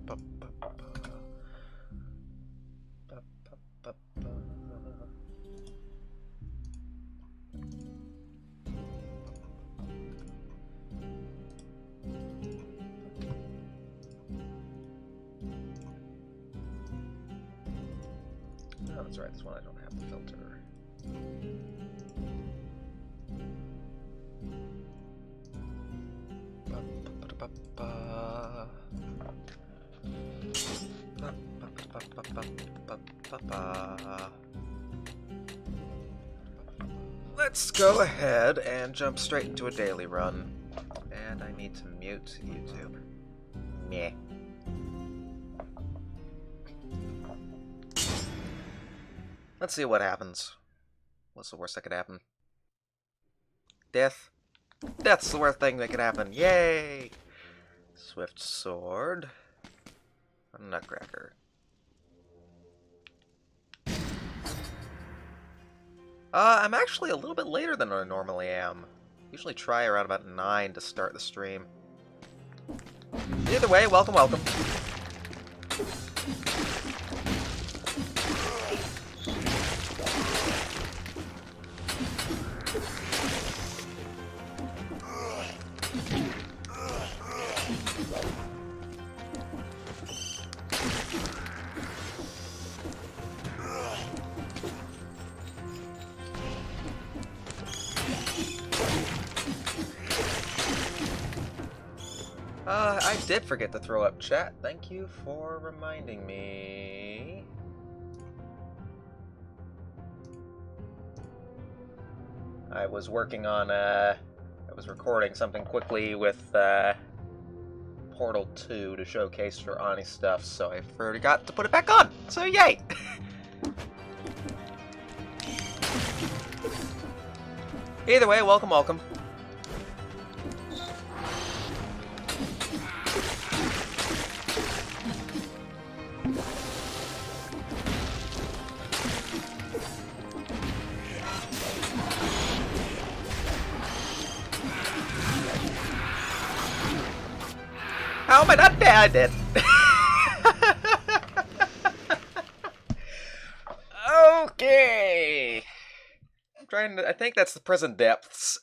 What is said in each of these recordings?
Oh, that's right, this one I don't have the filter. Let's go ahead and jump straight into a daily run. And I need to mute YouTube. Meh. Let's see what happens. What's the worst that could happen? Death? Death's the worst thing that could happen. Yay! Swift sword. A nutcracker. I'm actually a little bit later than I normally am. Usually try around about 9 to start the stream. Either way, welcome, welcome. I did forget to throw up chat. Thank you for reminding me. I was working on, I was recording something quickly with, Portal 2 to showcase for Ani stuff, so I forgot to put it back on! So yay! Either way, welcome, welcome. How am I not dead? Okay. I'm trying to. I think that's the prison depths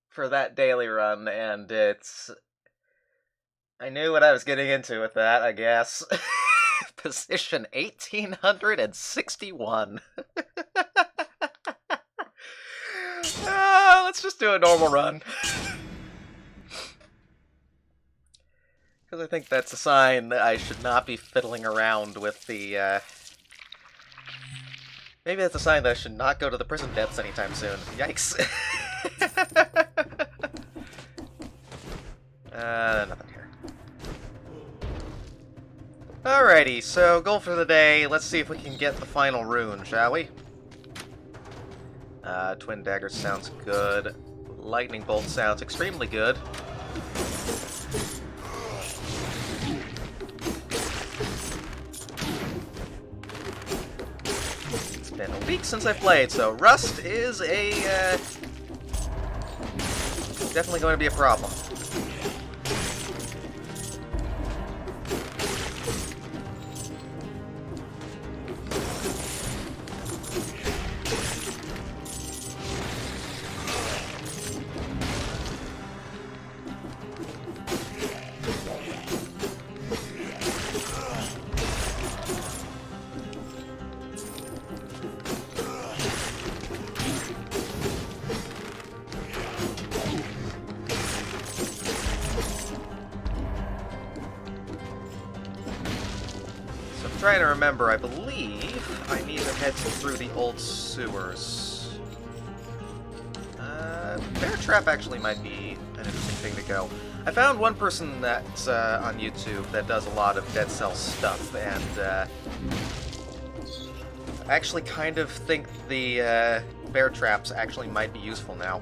for that daily run, and it's. I knew what I was getting into with that, I guess. Position 1861. Let's just do a normal run. Because I think that's a sign that I should not be fiddling around with the, Maybe that's a sign that I should not go to the prison depths anytime soon. Yikes. Nothing here. Alrighty, so goal for the day. Let's see if we can get the final rune, shall we? Twin dagger sounds good. Lightning bolt sounds extremely good. It's been a week since I played, so rust is a, definitely going to be a problem. Trying to remember, I believe I need to head through the old sewers. Bear Trap actually might be an interesting thing to go. I found one person that's on YouTube that does a lot of Dead Cell stuff, and I actually kind of think the bear traps actually might be useful now.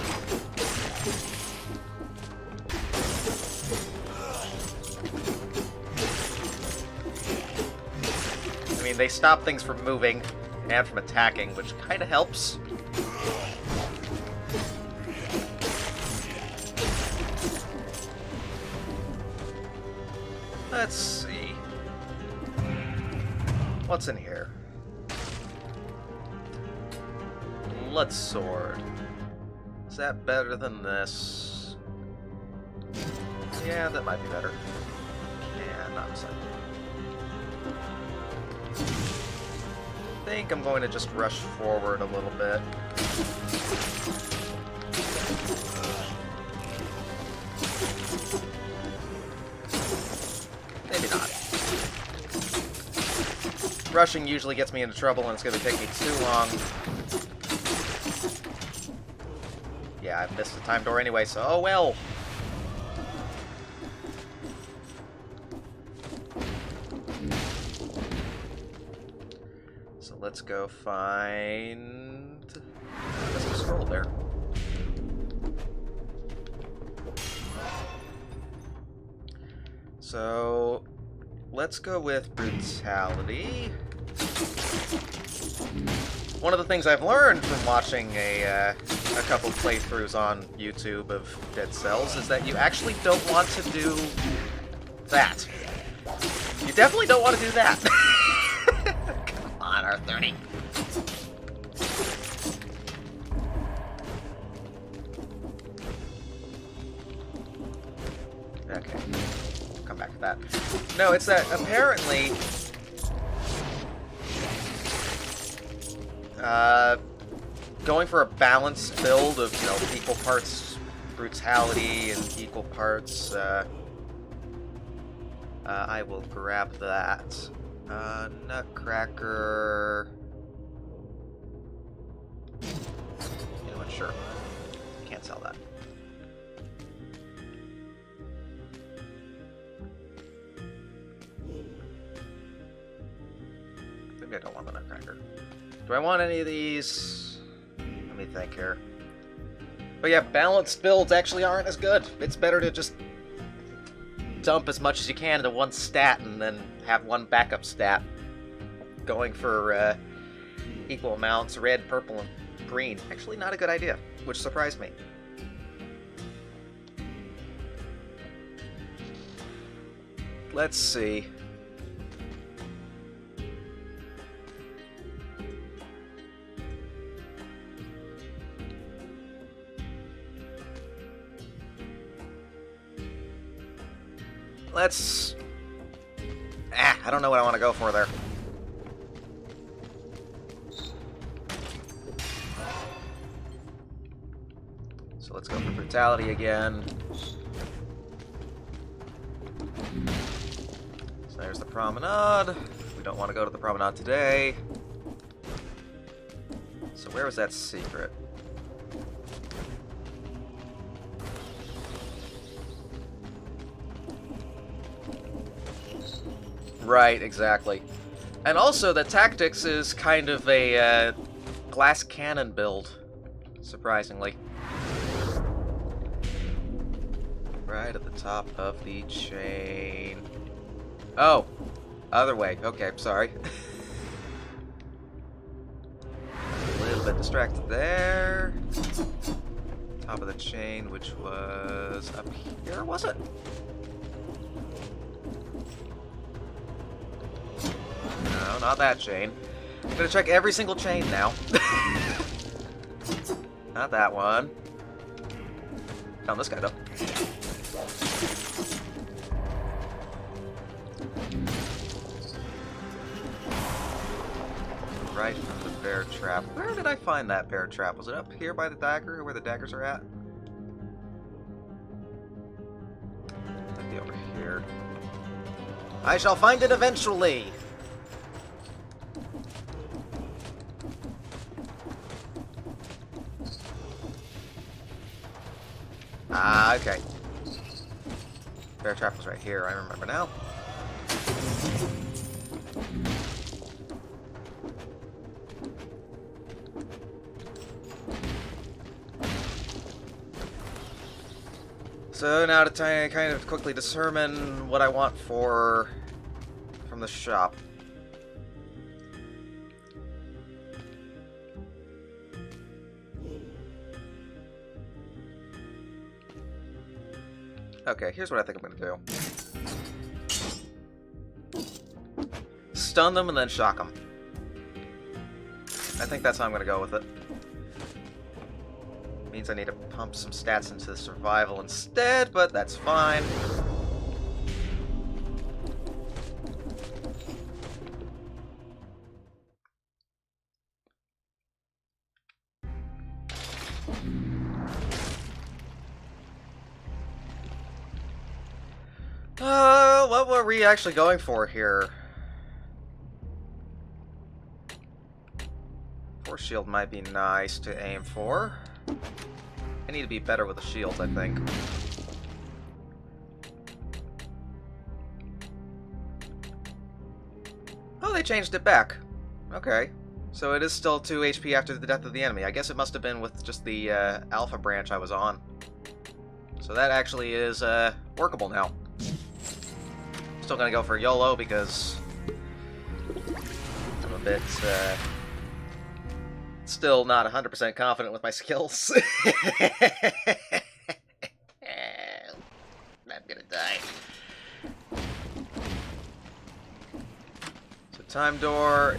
I mean, they stop things from moving and from attacking, which kind of helps. Let's see. What's in here? Blood sword. Is that better than this? Yeah, that might be better. Yeah, not excited. I think I'm going to just rush forward a little bit. Maybe not. Rushing usually gets me into trouble, and it's going to take me too long. Yeah, I missed the time door anyway, so oh well. So let's go find... There's a scroll there. So let's go with brutality. One of the things I've learned from watching a couple playthroughs on YouTube of Dead Cells is that you actually don't want to do that. You definitely don't want to do that. Come on, R30. Okay. Come back to that. No, it's that apparently... going for a balanced build of, equal parts brutality and equal parts, I will grab that. Nutcracker... You know what, sure. Can't sell that. Maybe I don't want the Nutcracker. Do I want any of these? Let me think here. But yeah, balanced builds actually aren't as good. It's better to just dump as much as you can into one stat and then have one backup stat. Going for equal amounts, red, purple, and green. Actually not a good idea, which surprised me. Let's see. Let's... I don't know what I want to go for there. So let's go for brutality again. So there's the promenade. We don't want to go to the promenade today. So where was that secret? Right, exactly. And also, the tactics is kind of a glass cannon build, surprisingly. Right at the top of the chain. Oh, other way. Okay, sorry. A little bit distracted there. Top of the chain, which was up here, was it? No, not that chain. I'm gonna check every single chain now. Not that one. Found this guy, though. Right from the bear trap. Where did I find that bear trap? Was it up here by the dagger, where the daggers are at? Might be over here. I shall find it eventually! Ah, okay. Bear trap was right here, I remember now. So now to kind of quickly determine what I want from the shop. Okay, here's what I think I'm gonna do. stun them and then shock them. I think that's how I'm going to go with it. Means I need to pump some stats into survival instead, but that's fine. What were we actually going for here? Force shield might be nice to aim for. I need to be better with the shields, I think. Oh, they changed it back. Okay. So it is still 2 HP after the death of the enemy. I guess it must have been with just the alpha branch I was on. So that actually is workable now. Still gonna go for YOLO because I'm a bit still not 100% confident with my skills. I'm gonna die. So time door.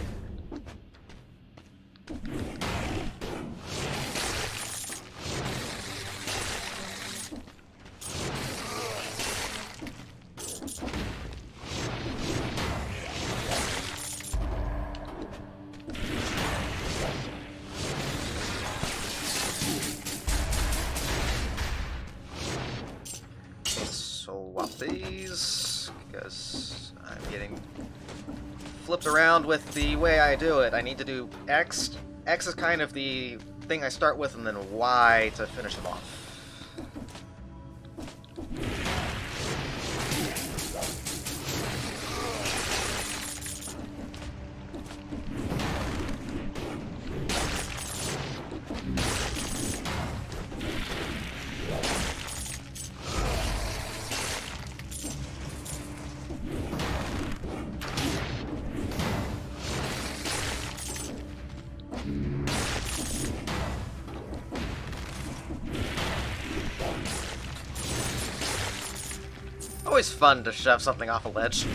Swap these, because I'm getting flipped around with the way I do it. I need to do X. X is kind of the thing I start with, and then Y to finish them off. Always fun to shove something off a ledge.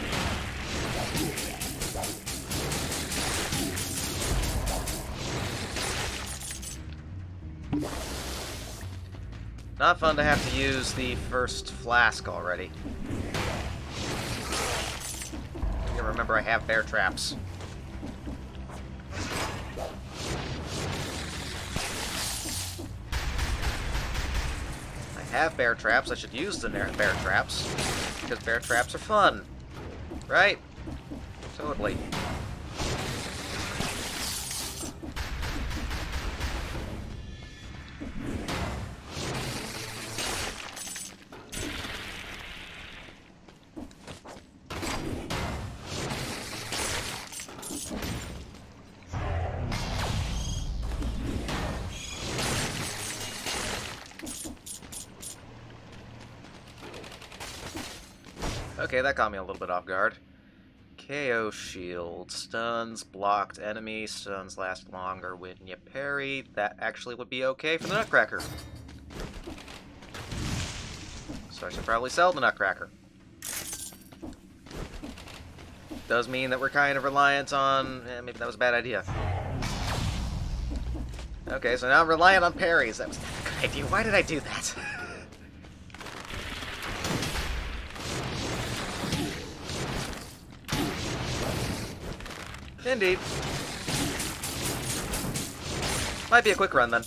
Not fun to have to use the first flask already. You remember I have bear traps. I have bear traps, I should use the bear traps. Because bear traps are fun. Right? Totally. Okay, that caught me a little bit off guard. KO shield. Stuns blocked enemy. Stuns last longer when you parry. That actually would be okay for the Nutcracker. So I should probably sell the Nutcracker. Does mean that we're kind of reliant on... maybe that was a bad idea. Okay, so now I'm reliant on parries. That was not a good idea. Why did I do that? Indeed. Might be a quick run, then.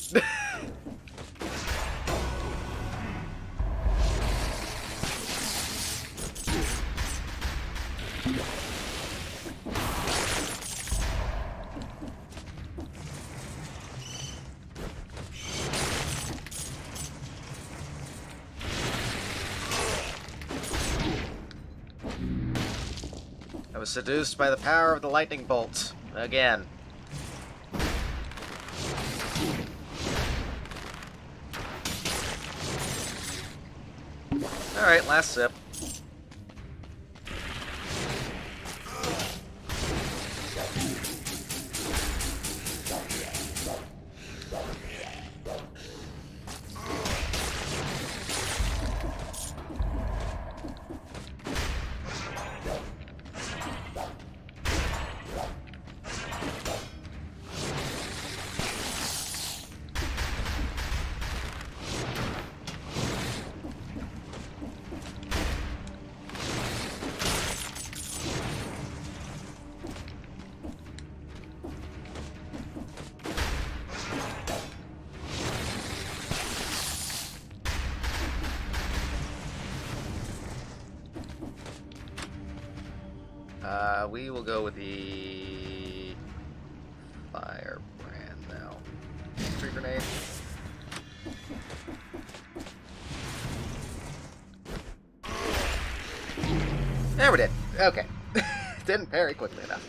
I was seduced by the power of the lightning bolt. Again. Alright, last sip. We will go with the firebrand now. Tree grenade. There we did. Okay. Didn't parry quickly enough.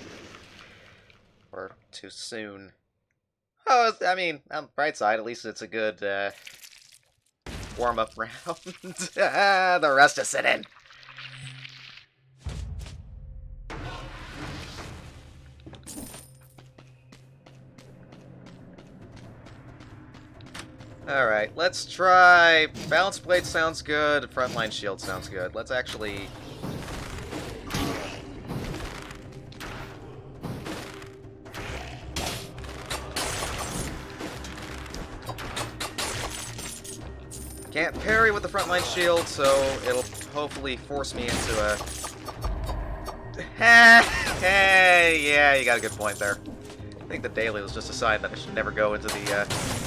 Or too soon. Oh, I mean, on the bright side, at least it's a good warm-up round. The rest is sit in. Alright, let's try... Balance Blade sounds good, Frontline Shield sounds good. Let's actually... Can't parry with the Frontline Shield, so it'll hopefully force me into a... Hey, yeah, you got a good point there. I think the daily was just a sign that I should never go into the...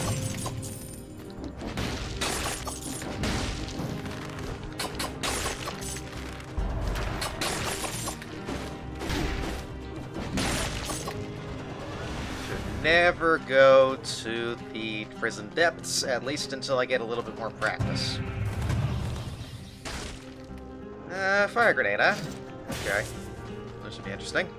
Never go to the prison depths, at least until I get a little bit more practice. Fire grenade, huh? Okay. That should be interesting.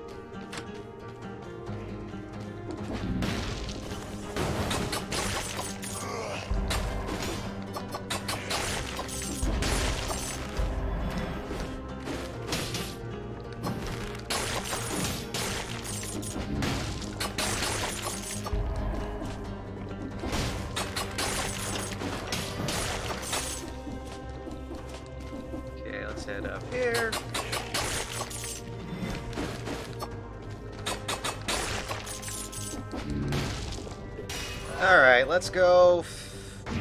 Head up here. Alright, let's go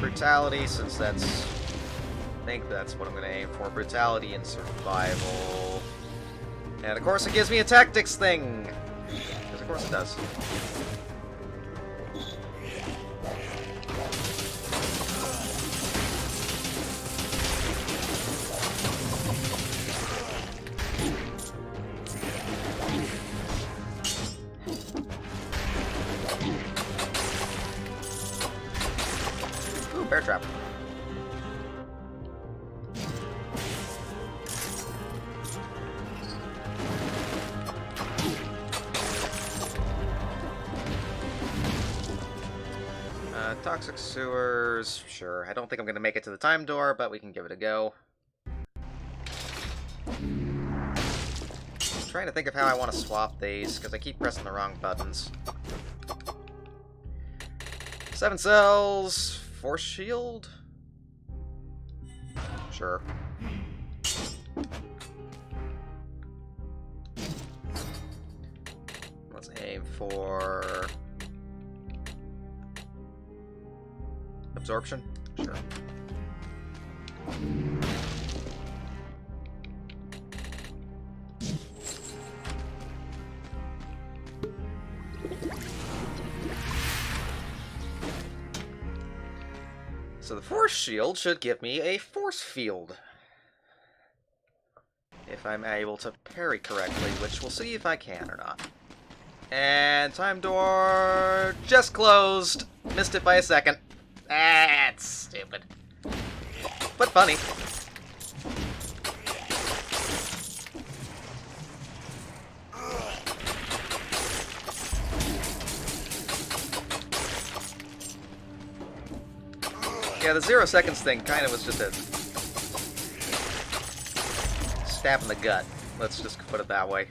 brutality, since that's... I think that's what I'm going to aim for. Brutality and survival. And of course it gives me a tactics thing! Because of course it does. Bear trap. Toxic sewers, sure. I don't think I'm going to make it to the time door, but we can give it a go. I'm trying to think of how I want to swap these, because I keep pressing the wrong buttons. 7 cells... Force shield? Sure. Let's aim for... absorption? Sure. So the force shield should give me a force field. If I'm able to parry correctly, which we'll see if I can or not. And time door just closed. Missed it by a second. That's stupid. But funny. Yeah, the 0 seconds thing kind of was just a stab in the gut. Let's just put it that way.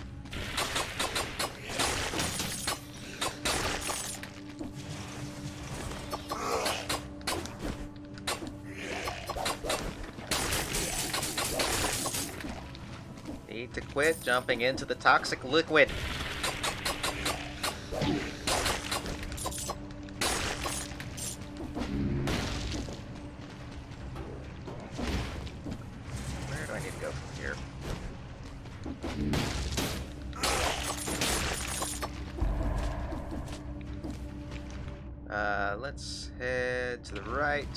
Need to quit jumping into the toxic liquid. Where do I need to go from here? Let's head to the right.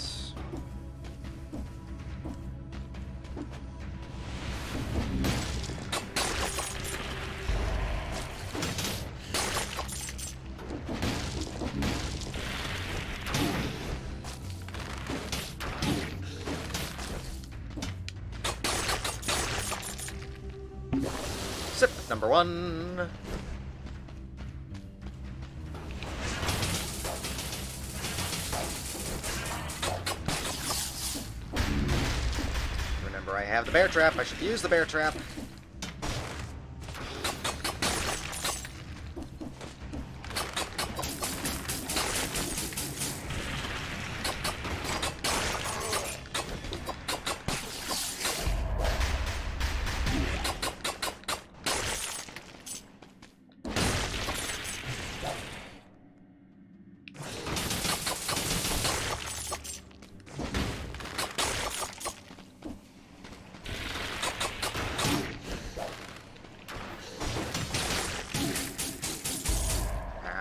Sip number 1. Remember, I have the bear trap. I should use the bear trap.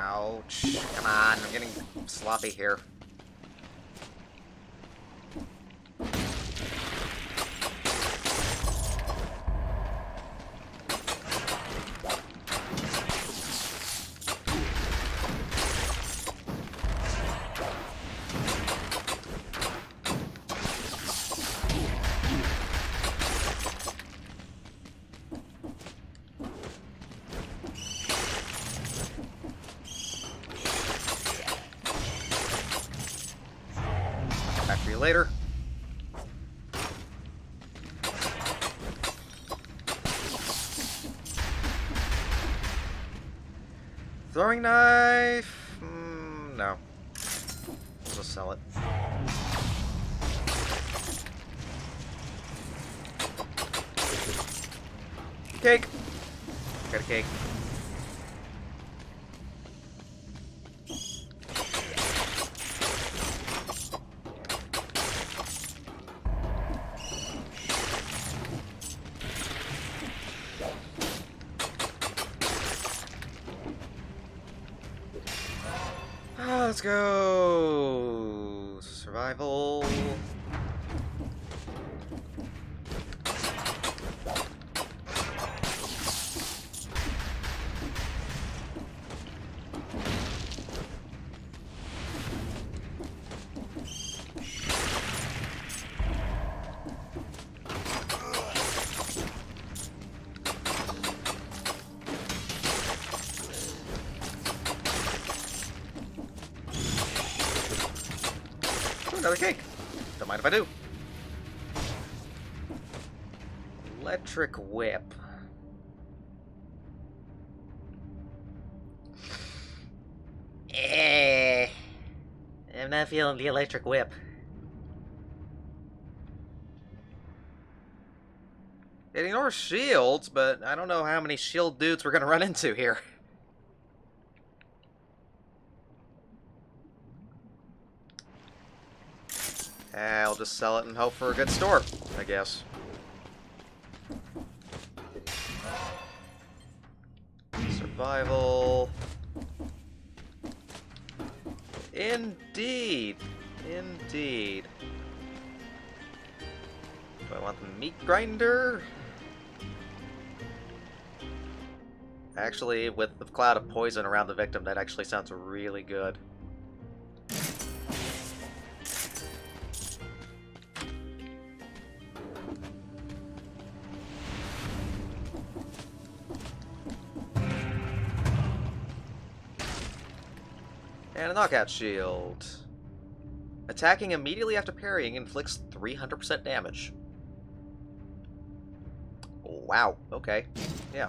Ouch. Come on, I'm getting sloppy here. Back for you later. Throwing knife? No. We'll just sell it. Cake! Got a cake. Let's go! Survival. Another cake. Don't mind if I do. Electric whip. I'm not feeling the electric whip. It ignores shields, but I don't know how many shield dudes we're gonna run into here. I'll just sell it and hope for a good store, I guess. Survival. Indeed. Indeed. Do I want the meat grinder? Actually, with the cloud of poison around the victim, that actually sounds really good. And a knockout shield. Attacking immediately after parrying inflicts 300% damage. Wow, okay. Yeah.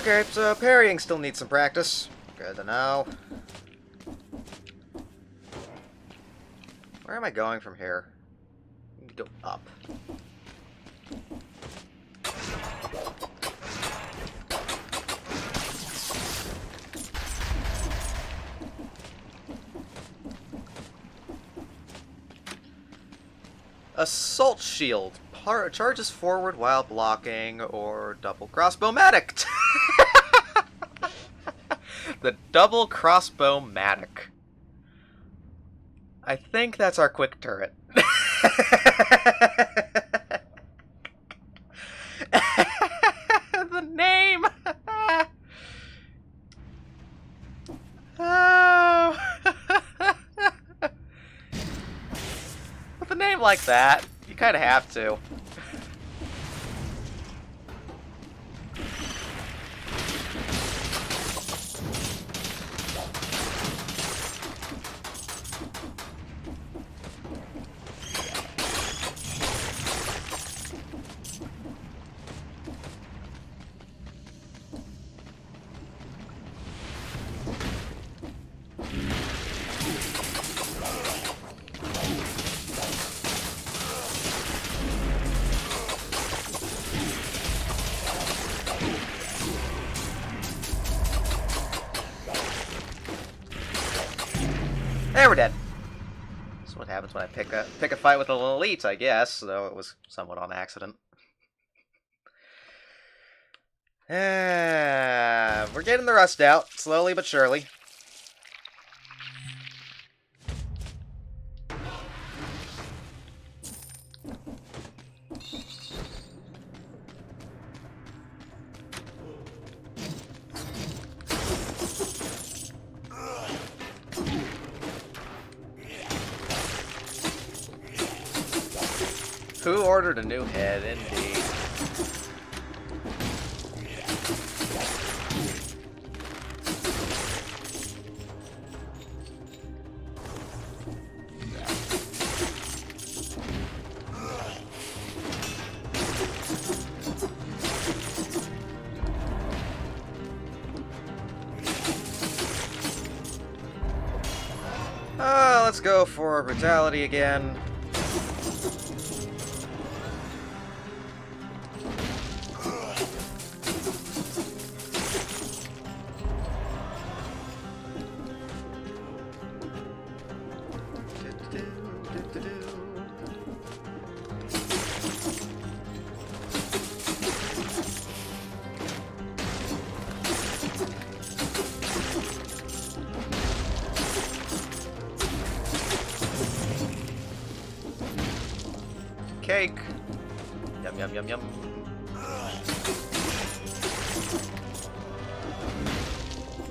Okay, so parrying still needs some practice. Good to know. Where am I going from here? I need to go up. Assault shield. Charges forward while blocking, or double crossbow-matic. The double crossbow-matic. I think that's our quick turret. The name! Oh. With a name like that, you kind of have to. There, we're dead. That's what happens when I pick a fight with an elite, I guess, though it was somewhat on accident. We're getting the rust out, slowly but surely. Who ordered a new head, indeed. Let's go for brutality again. Cake. Yum, yum, yum, yum.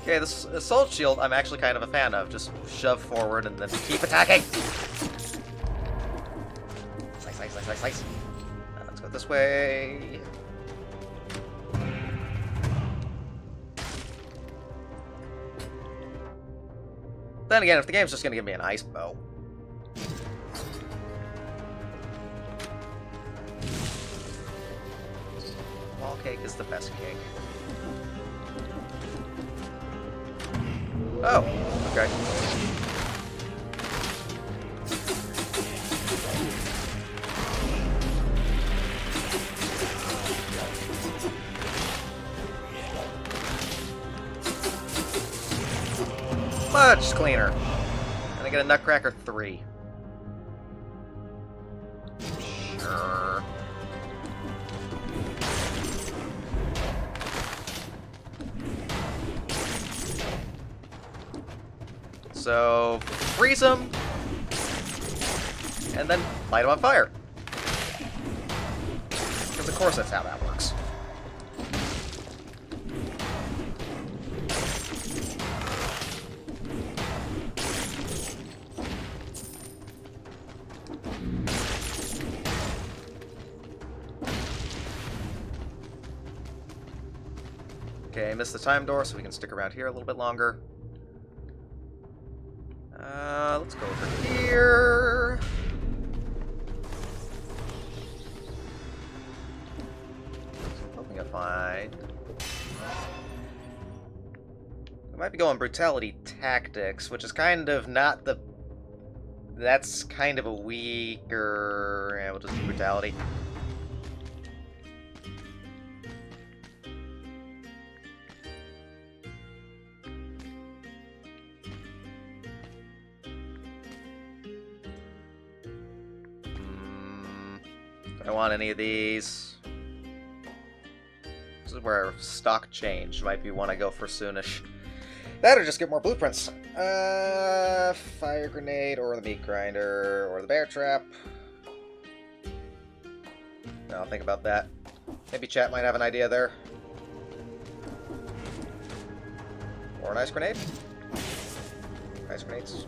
Okay, this assault shield I'm actually kind of a fan of. Just shove forward and then keep attacking. Slice, slice, slice, slice, slice. Let's go this way. Then again, if the game's just gonna give me an ice bow. Wall cake is the best cake. Oh, okay. Much cleaner. And I get a Nutcracker 3. Sure. So, freeze them, and then light them on fire. Because of course that's how that works. Okay, missed the time door, so we can stick around here a little bit longer. Let's go over here. Hoping to find might be going Brutality Tactics, which is kind of not the... That's kind of a weaker... Yeah, we'll just do Brutality. I don't want any of these. This is where stock change might be one I go for soonish. That or just get more blueprints. Fire grenade or the meat grinder or the bear trap. I'll think about that. Maybe chat might have an idea there. Or an ice grenade. Ice grenades.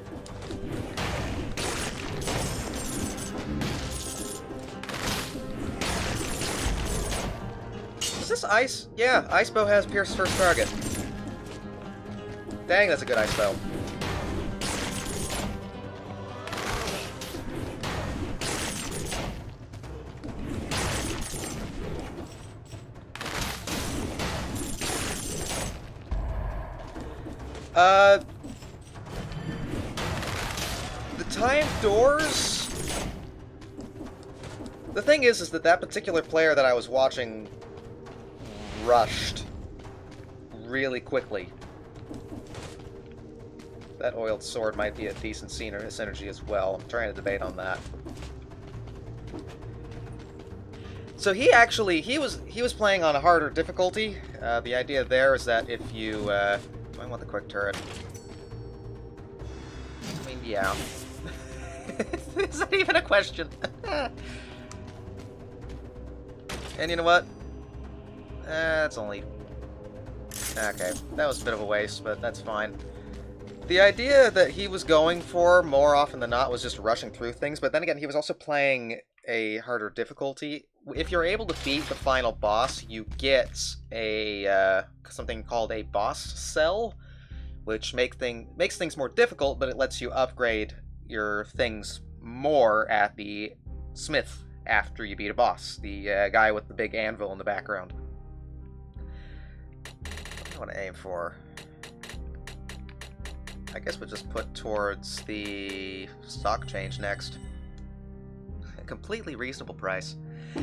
Is this ice? Yeah, ice bow has pierce first target. Dang, that's a good ice bow. The timed doors... The thing is that particular player that I was watching rushed really quickly. That oiled sword might be a decent synergy as well. I'm trying to debate on that. So he was playing on a harder difficulty. The idea there is that if you I want the quick turret. I mean, yeah. Is that even a question? And you know what? That's only... Okay, that was a bit of a waste, but that's fine. The idea that he was going for, more often than not, was just rushing through things, but then again, he was also playing a harder difficulty. If you're able to beat the final boss, you get a something called a boss cell, which makes things more difficult, but it lets you upgrade your things more at the smith after you beat a boss, the guy with the big anvil in the background. What do I want to aim for? I guess we'll just put towards the stock change next. A completely reasonable price.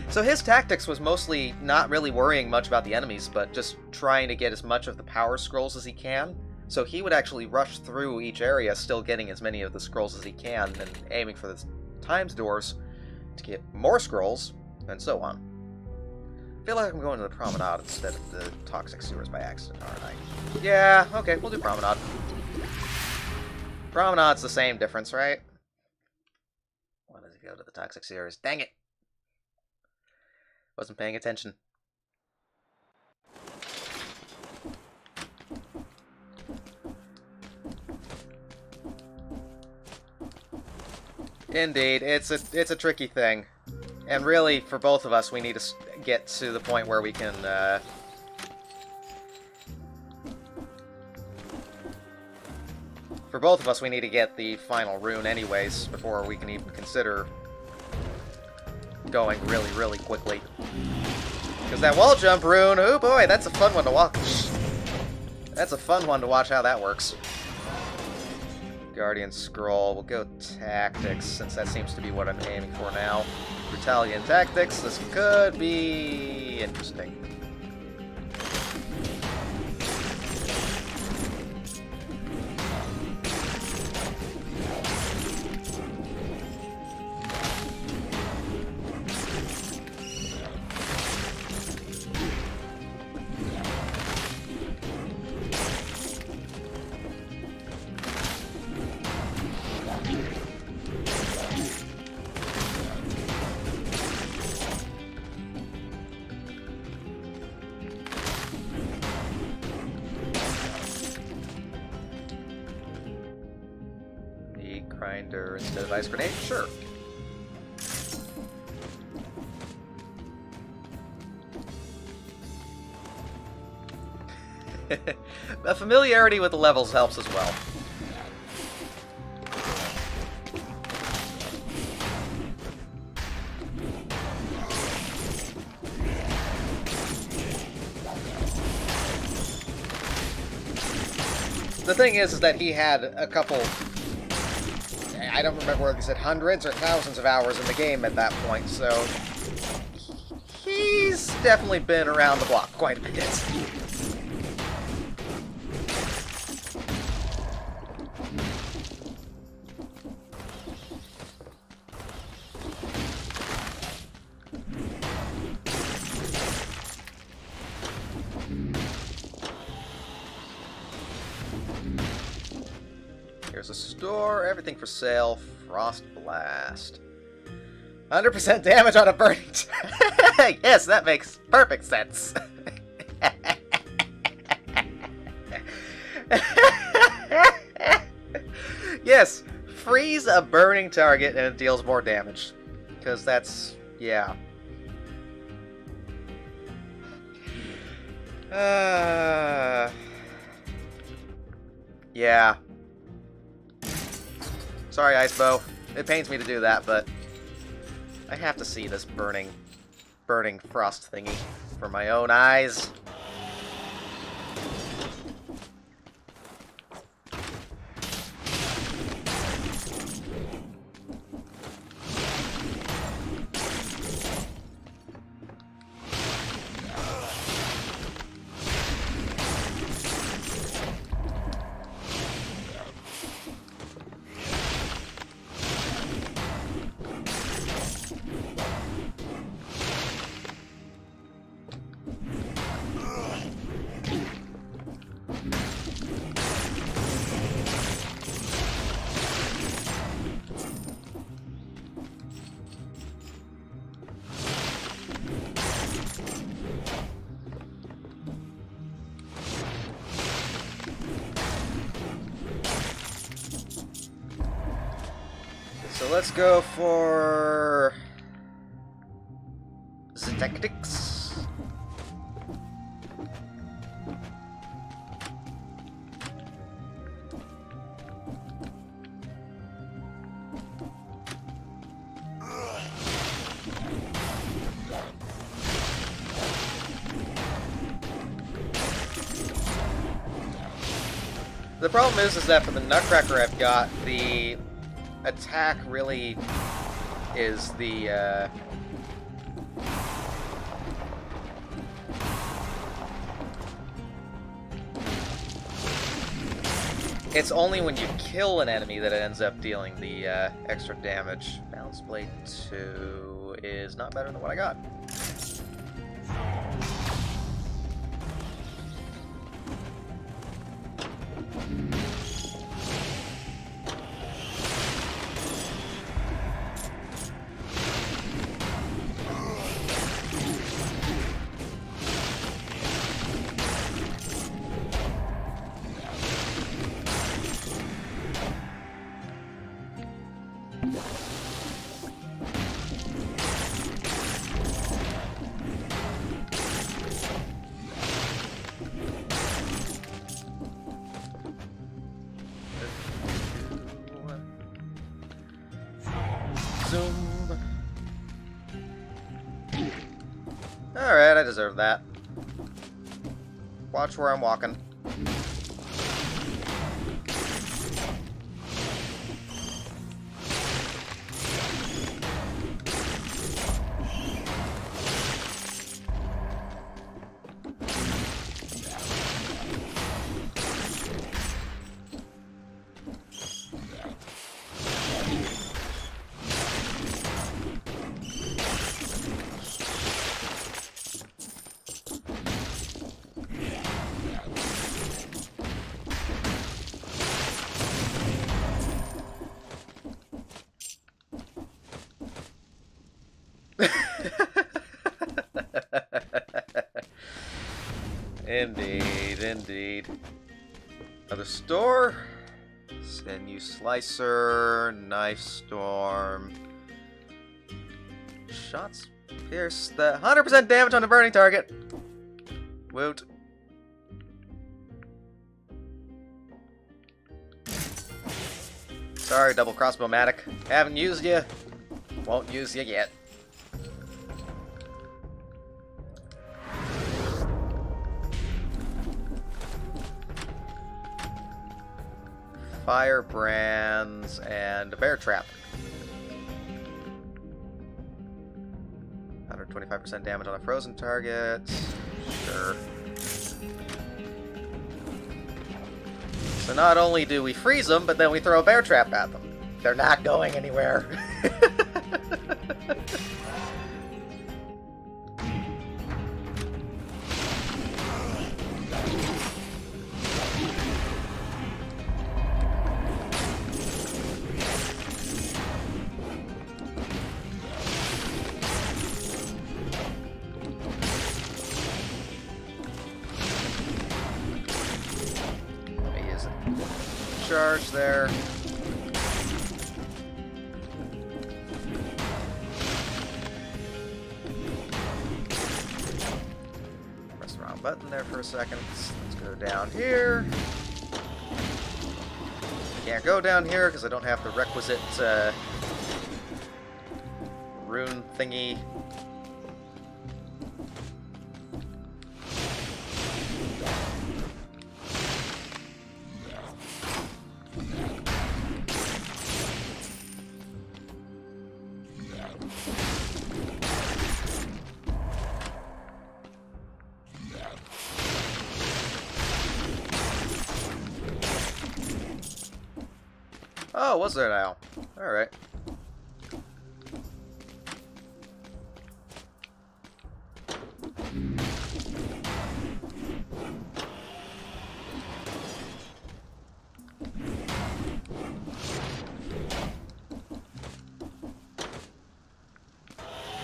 So his tactics was mostly not really worrying much about the enemies, but just trying to get as much of the power scrolls as he can. So he would actually rush through each area, still getting as many of the scrolls as he can, and aiming for the times doors to get more scrolls, and so on. I feel like I'm going to the Promenade instead of the Toxic Sewers by accident, aren't I? Yeah, okay, we'll do Promenade. Promenade's the same difference, right? Why does he go to the Toxic Sewers? Dang it! Wasn't paying attention. Indeed, it's a tricky thing. And really, for both of us, we need to get to the point where we can, For both of us, we need to get the final rune anyways, before we can even consider going really, really quickly. Because that wall jump rune, oh boy, that's a fun one to watch. That's a fun one to watch how that works. Guardian Scroll, we'll go Tactics, since that seems to be what I'm aiming for now. Brutality and Tactics, this could be interesting. Grinder instead of Ice Grenade? Sure. A familiarity with the levels helps as well. the thing is that he had a couple... I don't remember whether he said hundreds or thousands of hours in the game at that point, so... He's definitely been around the block quite a bit. Here's a store, everything for sale, Frost Blast. 100% damage on a burning... Yes, that makes perfect sense. Yes, freeze a burning target and it deals more damage. Because that's... yeah. Yeah. Sorry, Icebow. It pains me to do that, but I have to see this burning frost thingy for my own eyes. So let's go for... Zetectics. The problem is that for the Nutcracker I've got, the attack really is the, it's only when you kill an enemy that it ends up dealing the extra damage. Balance Blade 2 is not better than what I got. Zoom. Alright, I deserve that. Watch where I'm walking. Indeed, indeed. Another store. Sinew Slicer, Knife Storm. Shots pierce the 100% damage on the burning target. Woot. Sorry, double crossbow-matic. Haven't used you. Won't use you yet. firebrands, and a bear trap. 125% damage on a frozen target. Sure. So not only do we freeze them, but then we throw a bear trap at them. They're not going anywhere. Charge there. Press the wrong button there for a second. Let's go down here. Can't go down here because I don't have the requisite rune thingy. Oh, was there now? Alright.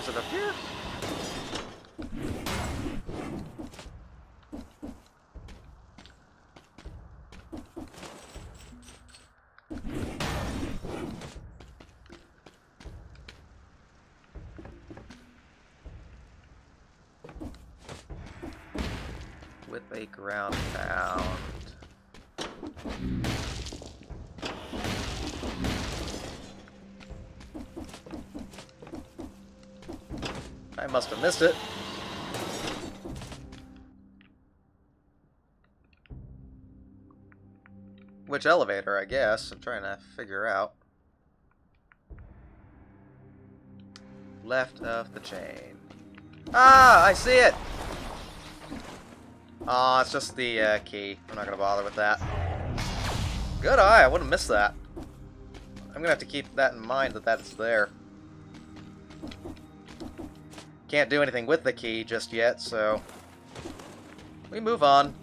Is it up here? With a ground pound. I must have missed it. Which elevator, I guess? I'm trying to figure out. Left of the chain. Ah, I see it! Aw, it's just the key. I'm not gonna bother with that. Good eye, I wouldn't miss that. I'm gonna have to keep that in mind that that's there. Can't do anything with the key just yet, so we move on.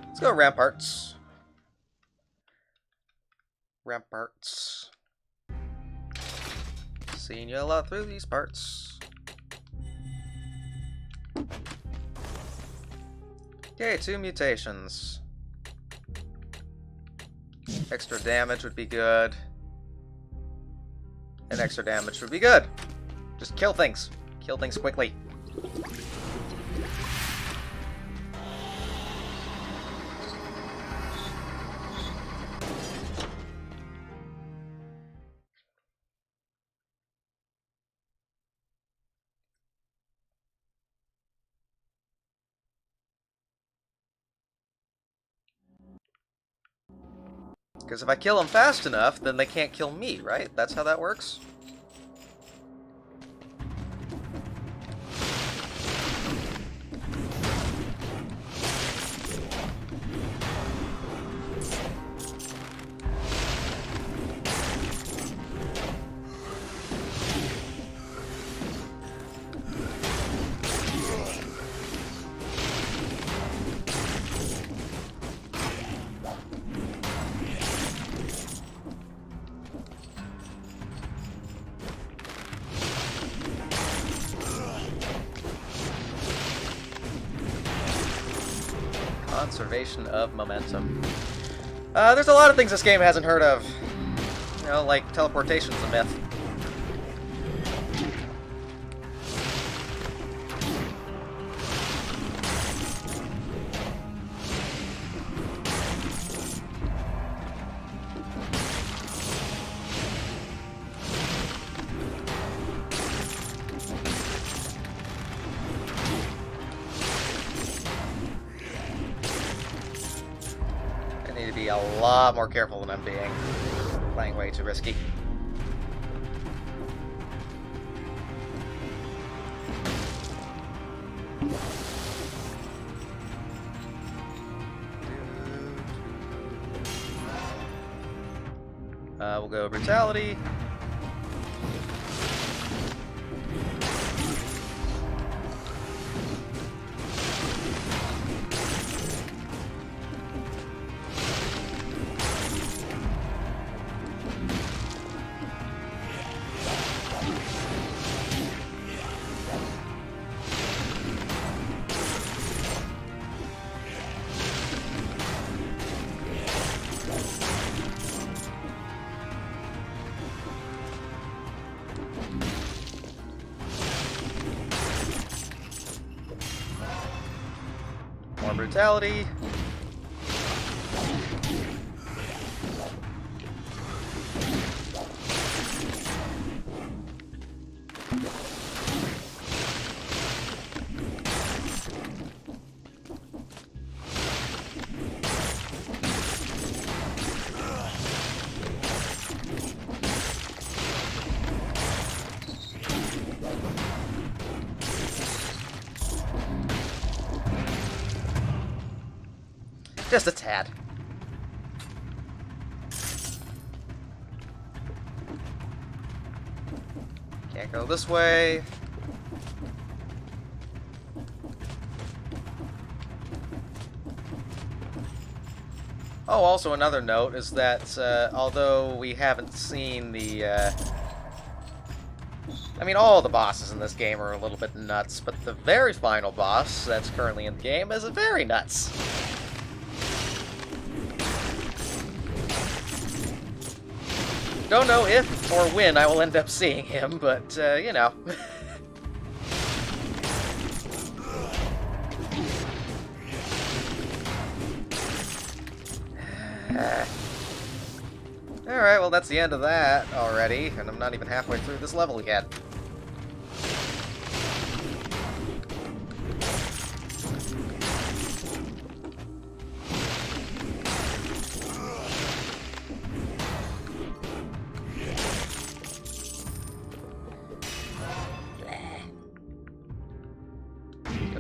Let's go ramparts. Ramparts. Seen you a lot through these parts. Okay, 2 mutations. Extra damage would be good. And extra damage would be good. Just kill things. Kill things quickly. Because if I kill them fast enough, then they can't kill me, right? That's how that works? Conservation of momentum. There's a lot of things this game hasn't heard of. You know, like teleportation's a myth. Be a lot more careful than I'm being. Playing way too risky. We'll go brutality. More brutality. Just a tad. Can't go this way. Oh, also another note is that although we haven't seen the... I mean, all the bosses in this game are a little bit nuts, but the very final boss that's currently in the game is very nuts. Don't know if or when I will end up seeing him, but, you know. Alright, well that's the end of that already, and I'm not even halfway through this level yet.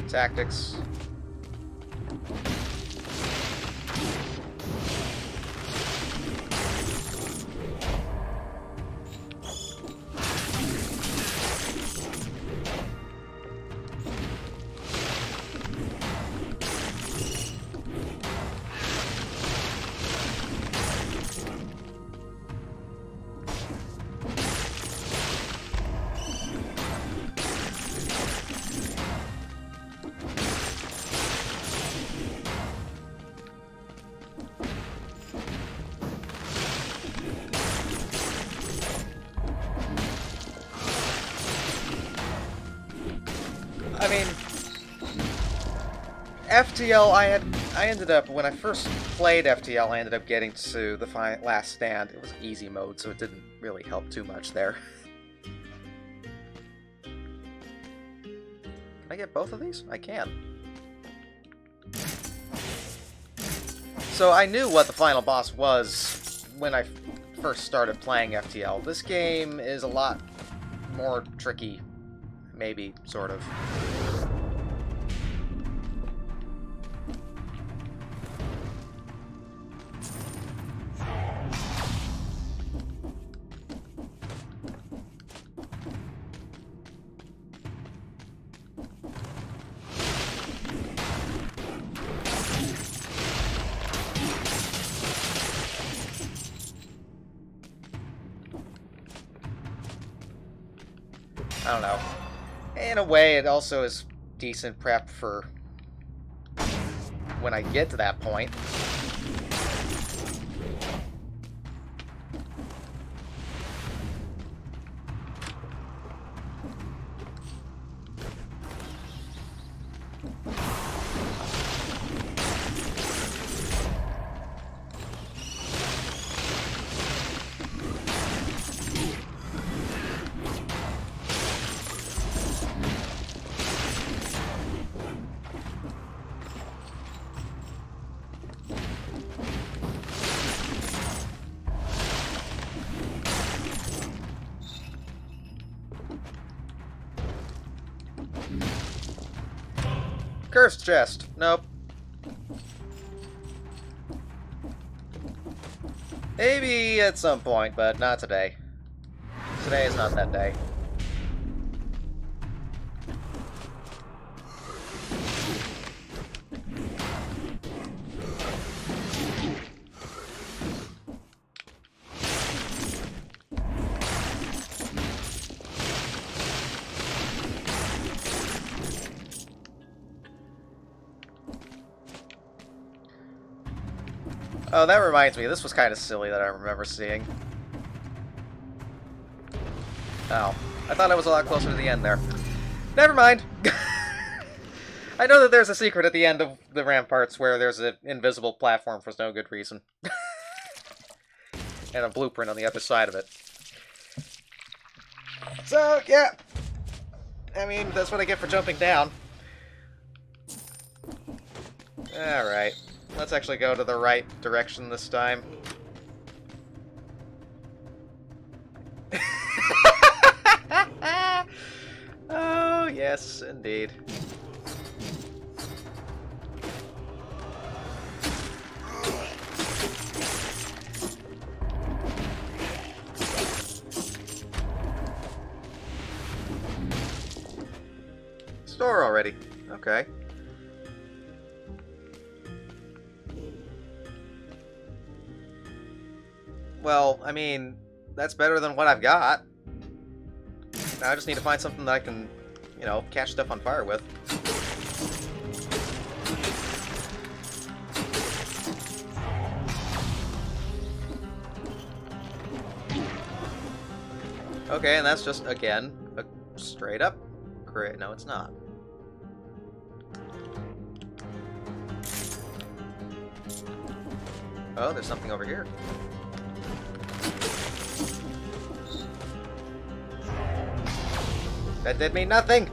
Tactics. I mean, FTL, I ended up, when I first played FTL, I ended up getting to the last stand. It was easy mode, so it didn't really help too much there. Can I get both of these? I can. So I knew what the final boss was when I first started playing FTL. This game is a lot more tricky. Maybe, sort of. I don't know. In a way, it also is decent prep for when I get to that point. Cursed chest. Nope. Maybe at some point, but not today. Today is not that day. Oh, that reminds me, this was kind of silly that I remember seeing. Oh, I thought I was a lot closer to the end there. Never mind! I know that there's a secret at the end of the ramparts where there's an invisible platform for no good reason. And a blueprint on the other side of it. So, yeah. I mean, that's what I get for jumping down. Alright. Let's actually go to the right direction this time. Oh, yes, indeed. Store already. Okay. Well, I mean, that's better than what I've got. Now I just need to find something that I can, you know, catch stuff on fire with. Okay, and that's just, again, a straight up crate. No, it's not. Oh, there's something over here. That did mean nothing!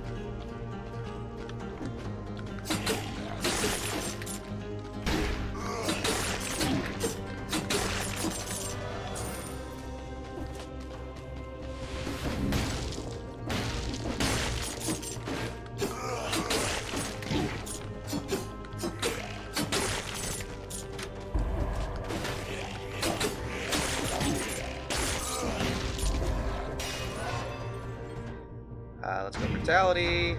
Let's go brutality.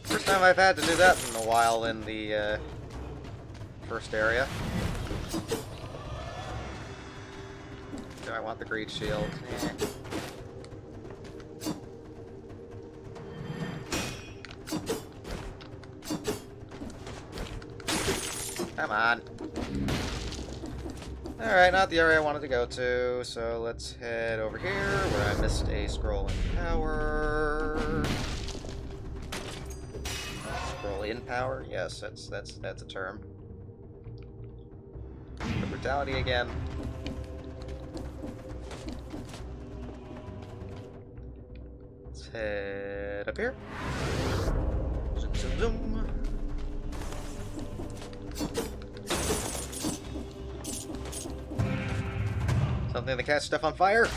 First time I've had to do that in a while in the first area. Do I want the greed shield? Eh. Come on. Alright, not the area I wanted to go to, so let's head over here where I missed a scroll in power. Scroll in power? Yes, that's a term. The brutality again. Let's head up here. Zoom, zoom, zoom. something that catches stuff on fire?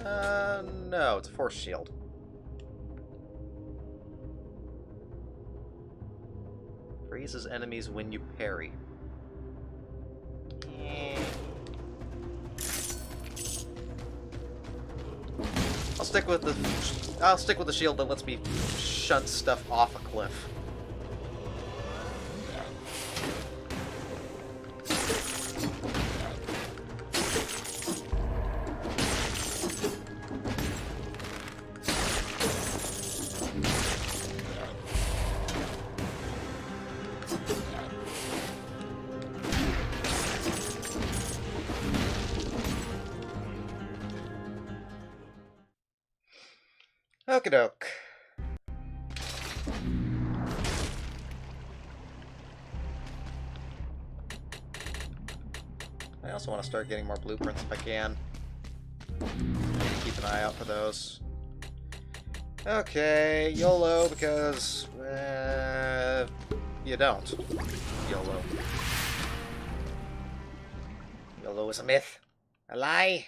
No, it's a force shield. Freezes enemies when you parry. I'll stick with the shield that lets me shunt stuff off a cliff. Okie doke. I also want to start getting more blueprints if I can. Keep an eye out for those. Okay, YOLO because you don't. YOLO. YOLO is a myth. A lie.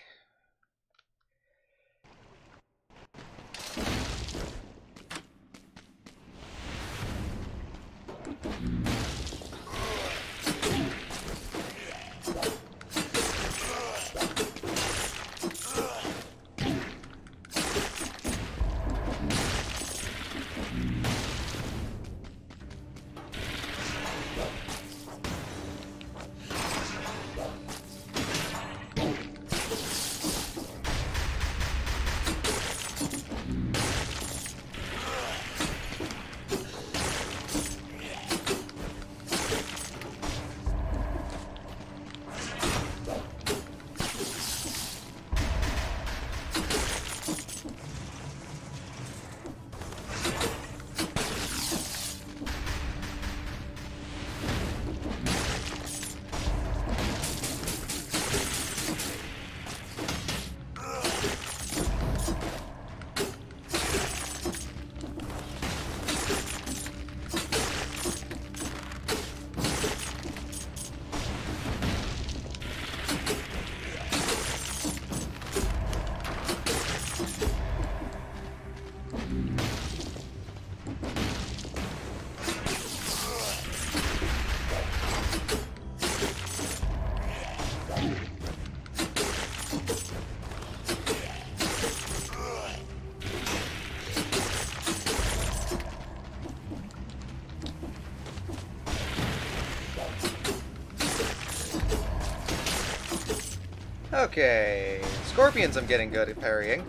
Okay, scorpions I'm getting good at parrying.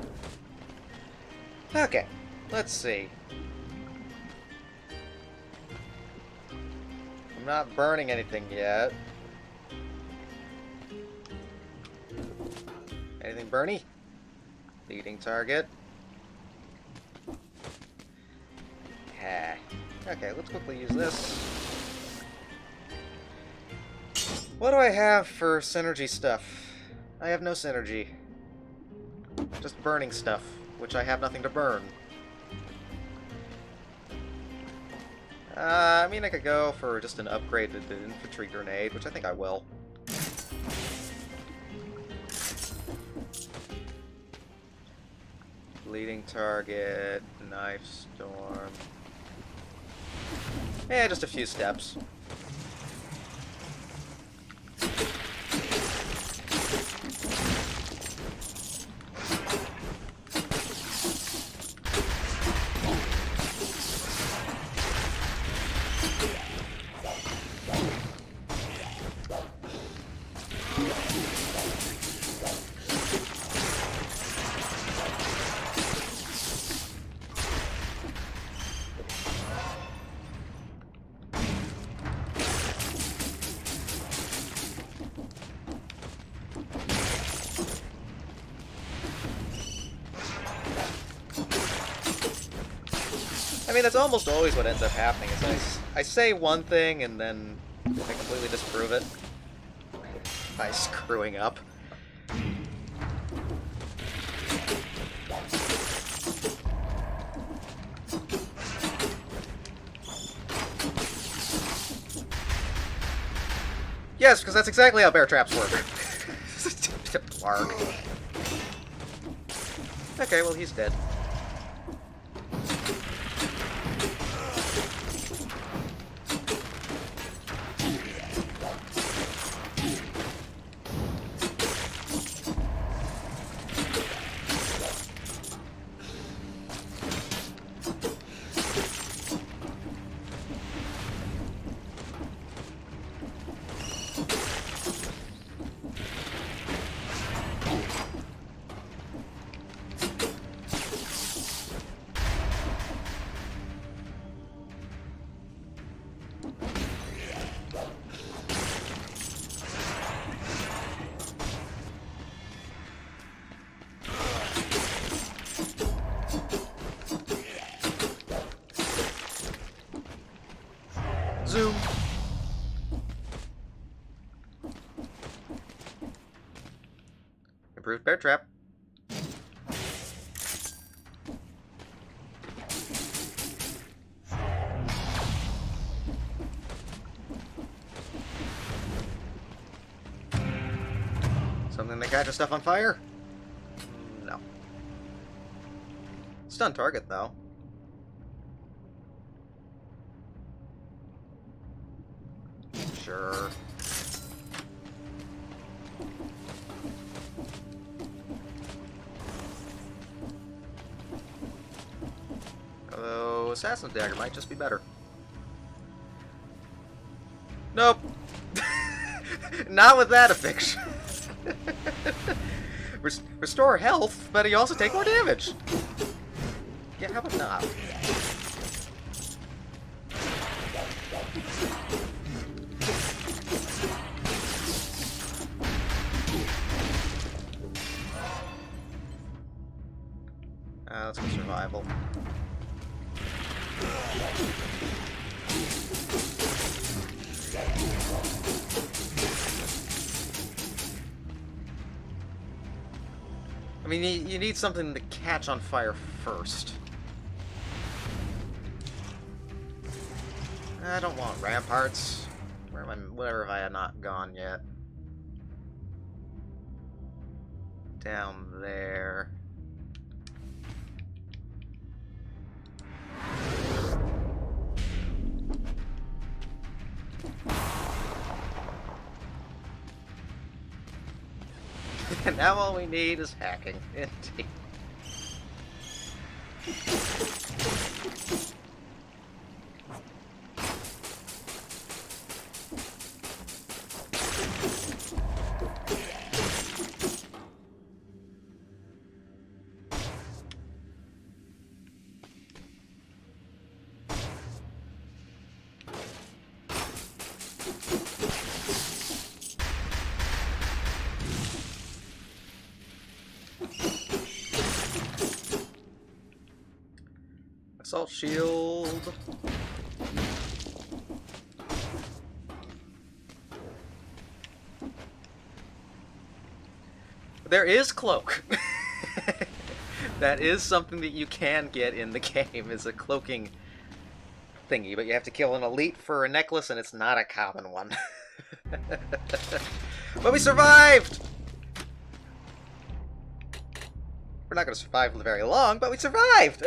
Okay, let's see. I'm not burning anything yet. Anything burny? Leading target. Okay, let's quickly use this. What do I have for synergy stuff? I have no synergy. Just burning stuff, which I have nothing to burn. I mean, I could go for just an upgraded infantry grenade, which I think I will. Bleeding target, knife storm. Yeah, just a few steps. I mean, that's almost always what ends up happening, is I say one thing and then I completely disprove it by screwing up. Yes, because that's exactly how bear traps work. park. Okay, well, he's dead. Zoom. Improved bear trap. Something that catches stuff on fire? No. Stun target, though. Sure. Although, Assassin's Dagger might just be better. Nope. Not with that affliction. Restore health, but you also take more damage. Yeah, how about not? Let's go survival. I mean, you need something to catch on fire first. I don't want ramparts. Where have I not gone yet? Down there. And now all we need is hacking. Indeed. Assault shield. There is cloak. That is something that you can get in the game, is a cloaking thingy, but you have to kill an elite for a necklace, and it's not a common one. But we survived! We're not going to survive very long, but we survived!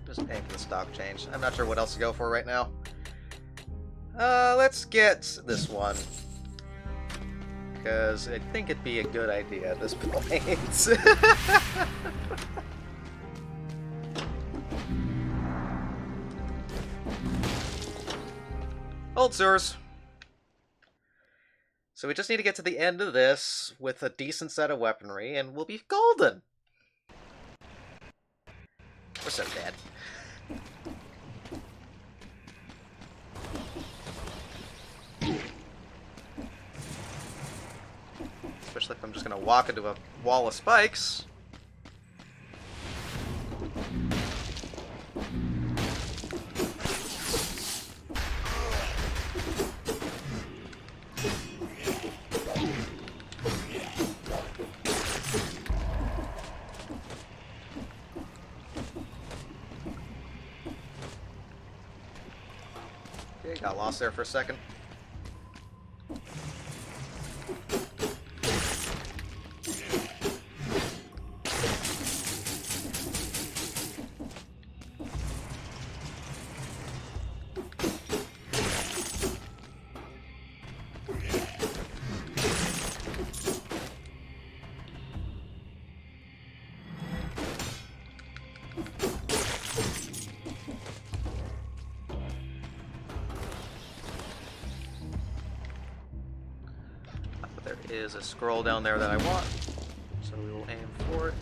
Just paying for the stock change. I'm not sure what else to go for right now. Let's get this one. Because I think it'd be a good idea at this point. Hold sewers. So we just need to get to the end of this with a decent set of weaponry, and we'll be golden. We're so dead. Especially if I'm just going to walk into a wall of spikes. Got lost there for a second. There is a scroll down there that I want, so we will aim for it.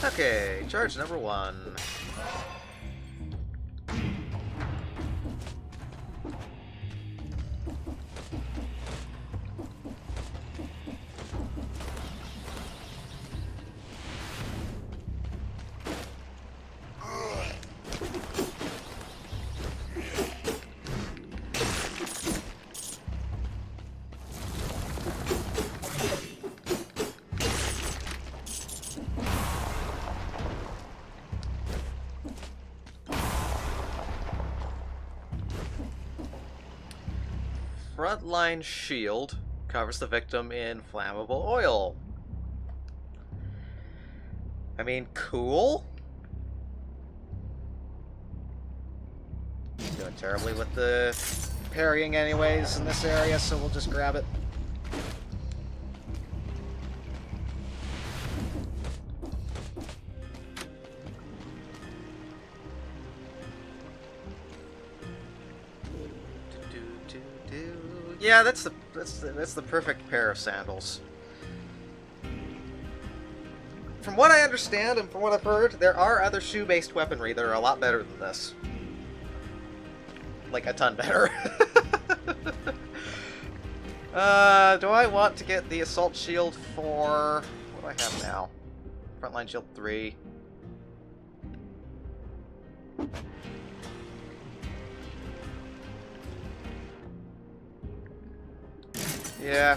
Okay, charge number 1. Frontline shield covers the victim in flammable oil. I mean, cool. Doing terribly with the parrying anyways in this area, so we'll just grab it. Yeah, that's the perfect pair of sandals. From what I understand and from what I've heard, there are other shoe-based weaponry that are a lot better than this. Like, a ton better. Do I want to get the assault shield for... what do I have now? Frontline shield 3. Yeah.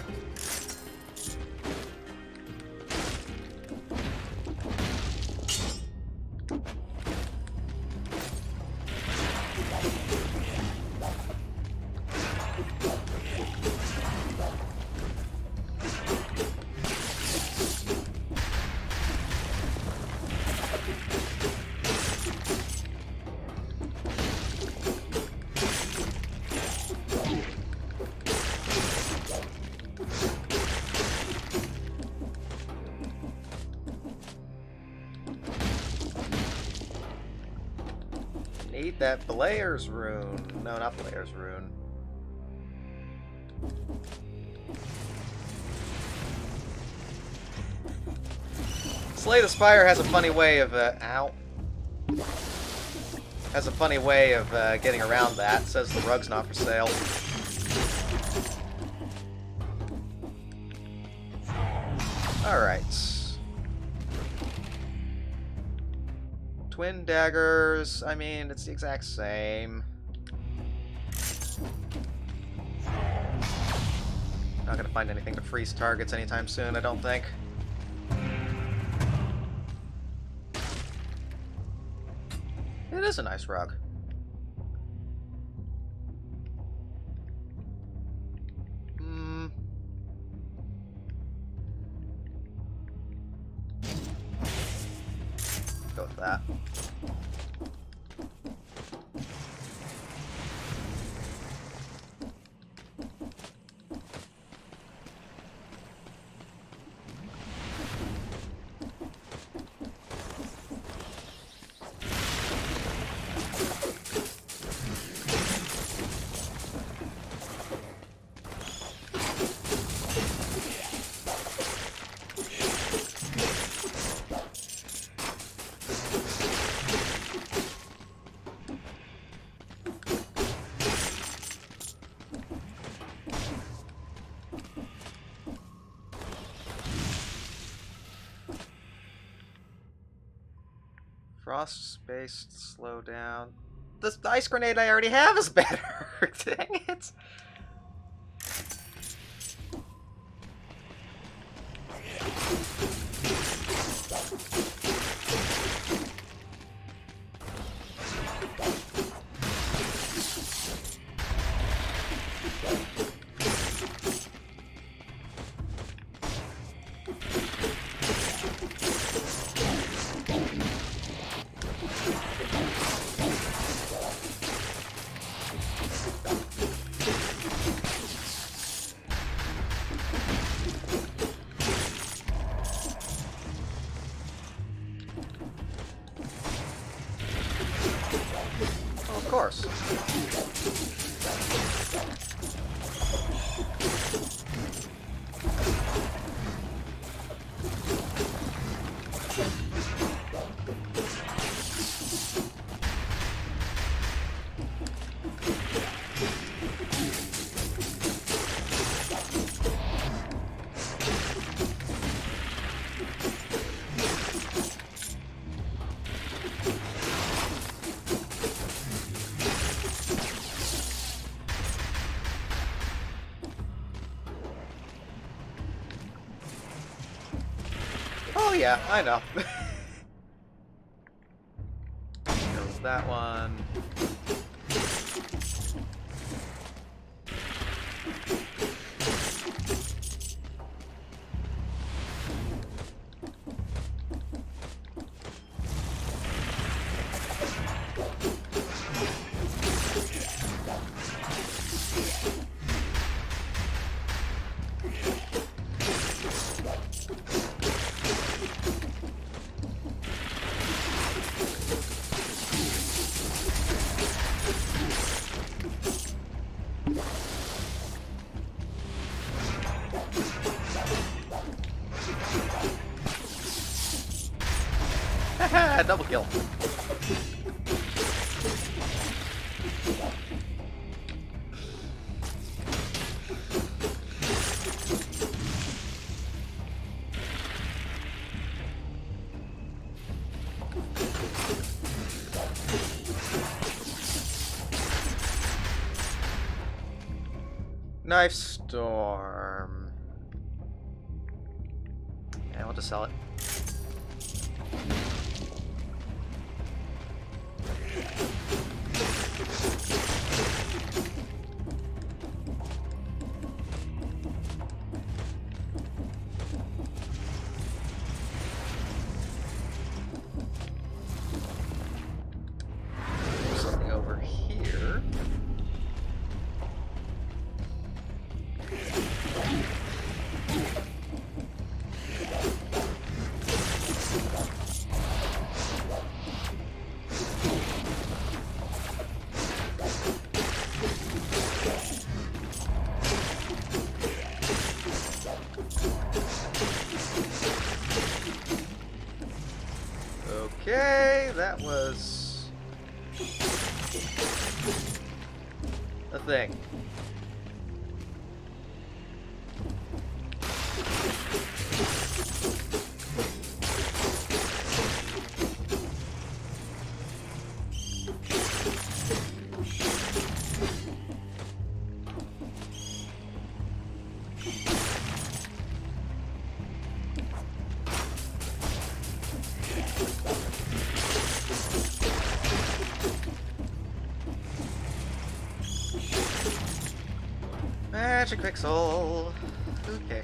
Need that Blair's rune. No, not Blair's rune. Slay the Spire has a funny way of, ow. Has a funny way of, getting around that. It says the rug's not for sale. Alright. Twin daggers, I mean, it's the exact same. Not gonna find anything to freeze targets anytime soon, I don't think. It is a nice rug. Go with that. Frost-based slowdown. The ice grenade I already have is better. Dang it. Of course. Oh yeah, I know. There's that one. Haha, double kill. Knife Storm. Yeah, we'll just sell it. Something over here. Okay, that was a thing. Magic Pixel. Okay.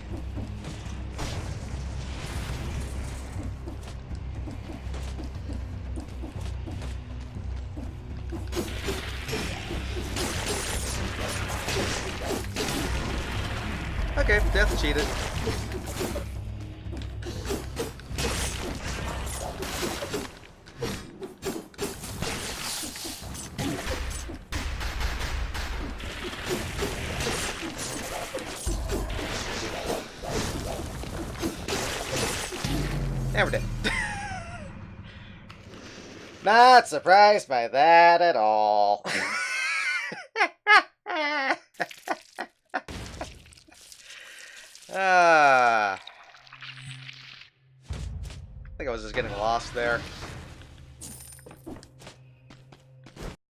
Okay, death cheated. And we're dead. Not surprised by that at all. I think I was just getting lost there.